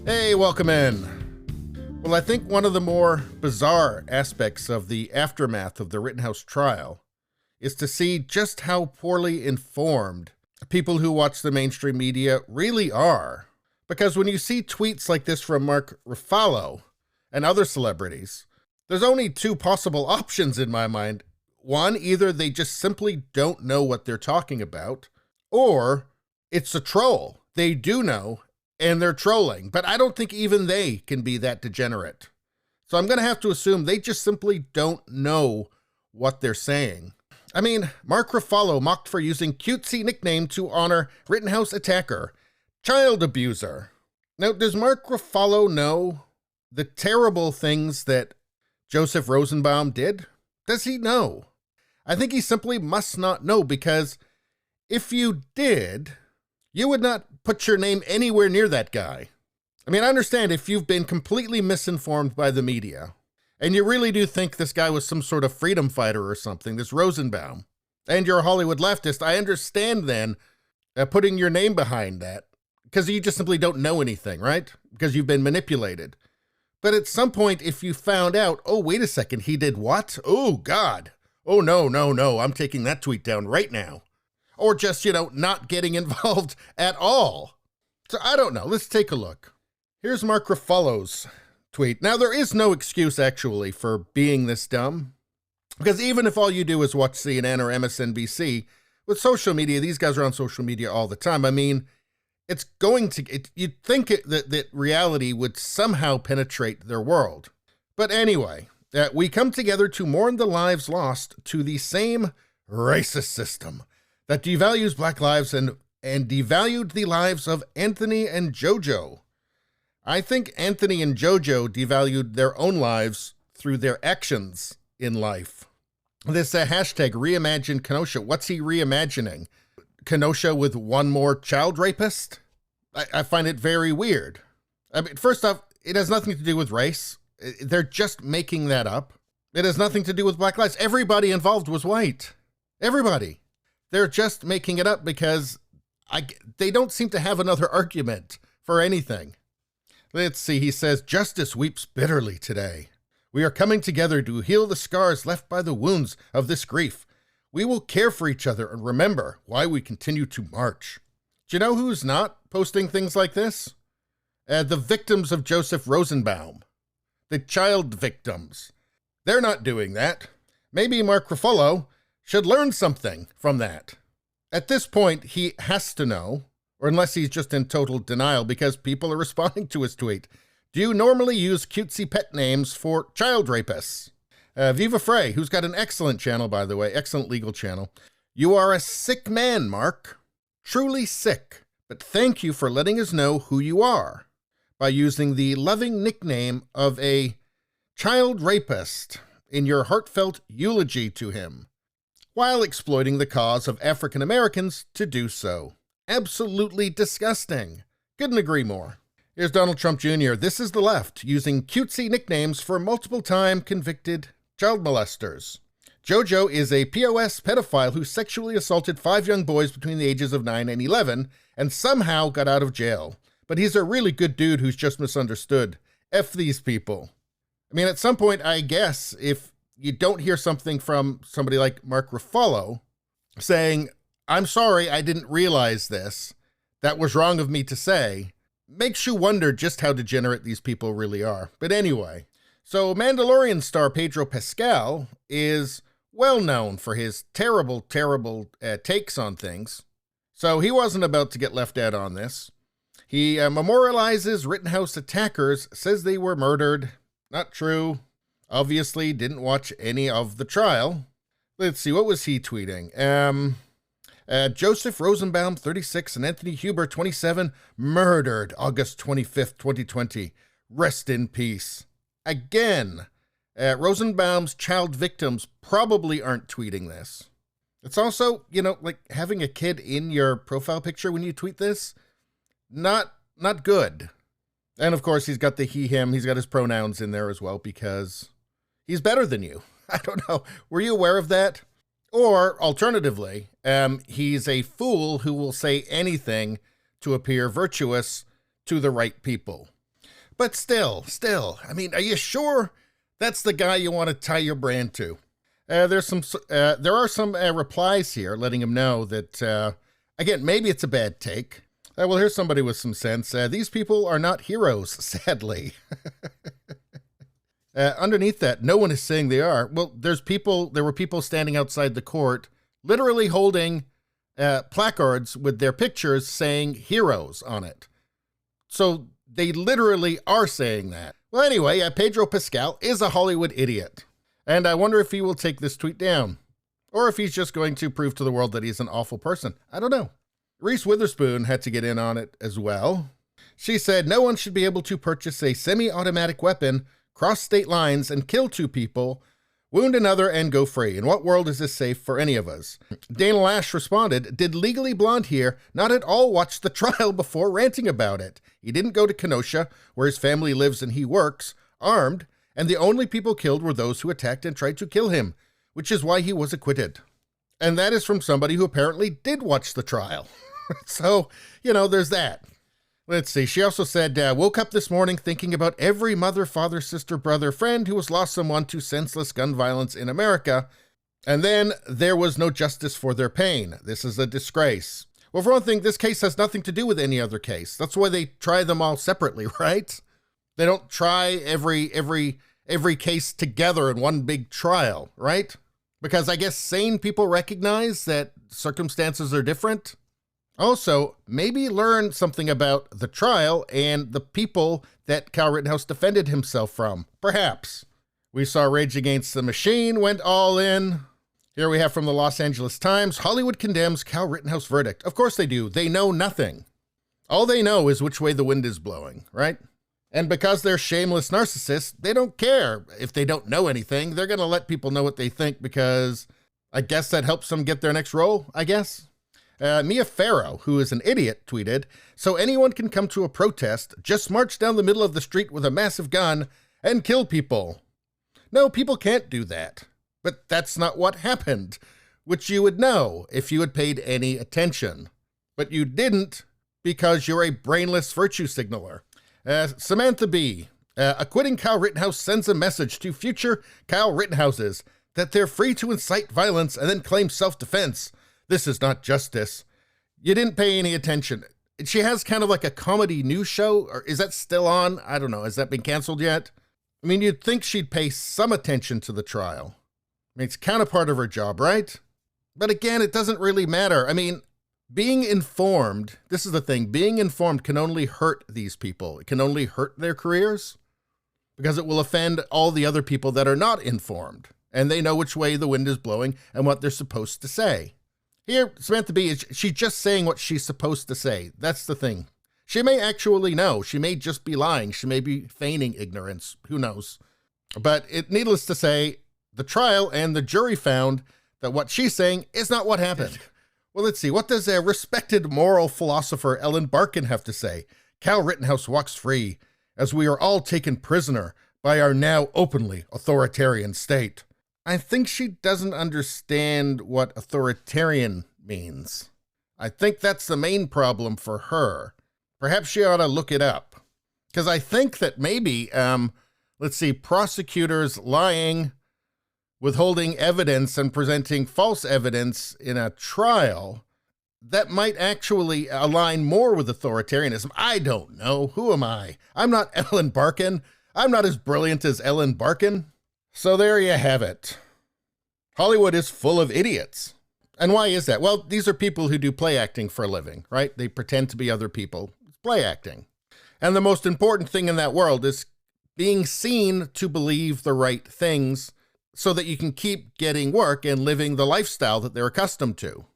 Hey, welcome in. Well, I think one of the more bizarre aspects of the aftermath of the Rittenhouse trial is to see just how poorly informed people who watch the mainstream media really are. Because when you see tweets like this from Mark Ruffalo and other celebrities, there's only two possible options in my mind. One, either they just simply don't know what they're talking about, or it's a troll. They do know, and they're trolling, but I don't think even they can be that degenerate. So I'm going to have to assume they just simply don't know what they're saying. I mean, Mark Ruffalo mocked for using cutesy nickname to honor Rittenhouse attacker, child abuser. Now, does Mark Ruffalo know the terrible things that Joseph Rosenbaum did? Does he know? I think he simply must not know, because if you did, you would not put your name anywhere near that guy. I mean, I understand if you've been completely misinformed by the media, and you really do think this guy was some sort of freedom fighter or something, this Rosenbaum, and you're a Hollywood leftist, I understand then putting your name behind that, because you just simply don't know anything, right? Because you've been manipulated. But at some point, if you found out, oh, wait a second, he did what? Oh, God. Oh, no, I'm taking that tweet down right now. Or just, not getting involved at all. So I don't know. Let's take a look. Here's Mark Ruffalo's tweet. Now, there is no excuse, actually, for being this dumb. Because even if all you do is watch CNN or MSNBC, with social media, these guys are on social media all the time. I mean, it's going to, you'd think that reality would somehow penetrate their world. But anyway, we come together to mourn the lives lost to the same racist system that devalues Black lives and devalued the lives of Anthony and JoJo. I think Anthony and JoJo devalued their own lives through their actions in life. This hashtag reimagine Kenosha. What's he reimagining? Kenosha with one more child rapist? I find it very weird. I mean, first off, it has nothing to do with race. They're just making that up. It has nothing to do with Black lives. Everybody involved was white. Everybody. They're just making it up because they don't seem to have another argument for anything. Let's see, he says, justice weeps bitterly today. We are coming together to heal the scars left by the wounds of this grief. We will care for each other and remember why we continue to march. Do you know who's not posting things like this? The victims of Joseph Rosenbaum. The child victims. They're not doing that. Maybe Mark Ruffalo should learn something from that. At this point, he has to know, or unless he's just in total denial because people are responding to his tweet. Do you normally use cutesy pet names for child rapists? Viva Frey, who's got an excellent channel, by the way, excellent legal channel. You are a sick man, Mark. Truly sick. But thank you for letting us know who you are by using the loving nickname of a child rapist in your heartfelt eulogy to him, while exploiting the cause of African Americans to do so. Absolutely disgusting. Couldn't agree more. Here's Donald Trump Jr. This is the left, using cutesy nicknames for multiple-time convicted child molesters. JoJo is a POS pedophile who sexually assaulted 5 young boys between the ages of 9 and 11 and somehow got out of jail. But he's a really good dude who's just misunderstood. F these people. I mean, at some point, I guess, if you don't hear something from somebody like Mark Ruffalo saying, I'm sorry, I didn't realize this, that was wrong of me to say, makes you wonder just how degenerate these people really are. But anyway, so Mandalorian star Pedro Pascal is well known for his terrible takes on things. So he wasn't about to get left out on this. He memorializes Rittenhouse attackers, says they were murdered. Not true. Obviously didn't watch any of the trial. Let's see, what was he tweeting? Joseph Rosenbaum, 36, and Anthony Huber, 27, murdered August 25th, 2020. Rest in peace. Again, Rosenbaum's child victims probably aren't tweeting this. It's also, like having a kid in your profile picture when you tweet this, not good. And of course, he's got the he, him, he's got his pronouns in there as well because he's better than you. I don't know. Were you aware of that? Or alternatively, he's a fool who will say anything to appear virtuous to the right people. But still, I mean, are you sure that's the guy you want to tie your brand to? There are some replies here letting him know that, again, maybe it's a bad take. Well, here's somebody with some sense. These people are not heroes, sadly. Underneath that, no one is saying they are. Well, there were people standing outside the court, literally holding placards with their pictures saying heroes on it. So they literally are saying that. Well, anyway, Pedro Pascal is a Hollywood idiot. And I wonder if he will take this tweet down. Or if he's just going to prove to the world that he's an awful person. I don't know. Reese Witherspoon had to get in on it as well. She said, no one should be able to purchase a semi-automatic weapon, cross state lines, and kill 2 people, wound another, and go free. In what world is this safe for any of us? Dana Lash responded, did Legally Blonde here not at all watch the trial before ranting about it? He didn't go to Kenosha, where his family lives and he works, armed, and the only people killed were those who attacked and tried to kill him, which is why he was acquitted. And that is from somebody who apparently did watch the trial. So, there's that. Let's see. She also said, woke up this morning thinking about every mother, father, sister, brother, friend who has lost someone to senseless gun violence in America. And then there was no justice for their pain. This is a disgrace. Well, for one thing, this case has nothing to do with any other case. That's why they try them all separately, right? They don't try every case together in one big trial, right? Because I guess sane people recognize that circumstances are different. Also, maybe learn something about the trial and the people that Kyle Rittenhouse defended himself from. Perhaps. We saw Rage Against the Machine went all in. Here we have from the Los Angeles Times, Hollywood condemns Kyle Rittenhouse verdict. Of course they do. They know nothing. All they know is which way the wind is blowing, right? And because they're shameless narcissists, they don't care if they don't know anything. They're going to let people know what they think because I guess that helps them get their next role, I guess. Mia Farrow, who is an idiot, tweeted, so anyone can come to a protest, just march down the middle of the street with a massive gun and kill people. No, people can't do that. But that's not what happened, which you would know if you had paid any attention. But you didn't because you're a brainless virtue signaler. Samantha B. Acquitting Kyle Rittenhouse sends a message to future Kyle Rittenhouses that they're free to incite violence and then claim self-defense. This is not justice. You didn't pay any attention. She has kind of like a comedy news show, or is that still on? I don't know. Has that been canceled yet? I mean, you'd think she'd pay some attention to the trial. I mean, it's kind of part of her job, right? But again, it doesn't really matter. I mean, being informed, this is the thing, being informed can only hurt these people. It can only hurt their careers because it will offend all the other people that are not informed and they know which way the wind is blowing and what they're supposed to say. Here, Samantha B, she's just saying what she's supposed to say. That's the thing. She may actually know. She may just be lying. She may be feigning ignorance. Who knows? But needless to say, the trial and the jury found that what she's saying is not what happened. Well, let's see. What does a respected moral philosopher Ellen Barkin have to say? Kyle Rittenhouse walks free as we are all taken prisoner by our now openly authoritarian state. I think she doesn't understand what authoritarian means. I think that's the main problem for her. Perhaps she ought to look it up. Because I think that maybe, let's see, prosecutors lying, withholding evidence and presenting false evidence in a trial, that might actually align more with authoritarianism. I don't know. Who am I? I'm not Ellen Barkin. I'm not as brilliant as Ellen Barkin. So there you have it. Hollywood is full of idiots. And why is that? Well, these are people who do play acting for a living, right? They pretend to be other people. It's play acting. And the most important thing in that world is being seen to believe the right things so that you can keep getting work and living the lifestyle that they're accustomed to.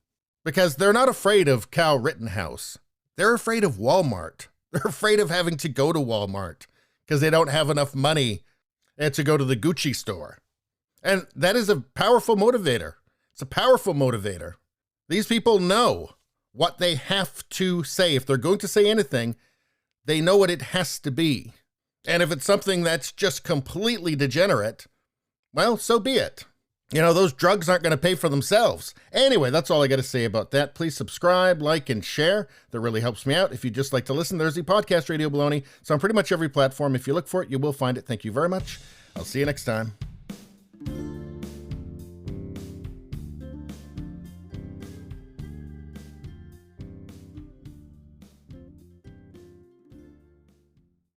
Because they're not afraid of Kyle Rittenhouse. They're afraid of Walmart. They're afraid of having to go to Walmart because they don't have enough money to go to the Gucci store. And that is a powerful motivator. It's a powerful motivator. These people know what they have to say. If they're going to say anything, they know what it has to be. And if it's something that's just completely degenerate, well, so be it. You know, those drugs aren't going to pay for themselves. Anyway, that's all I got to say about that. Please subscribe, like, and share. That really helps me out. If you'd just like to listen, there's the podcast Radio Baloney. It's on pretty much every platform. If you look for it, you will find it. Thank you very much. I'll see you next time.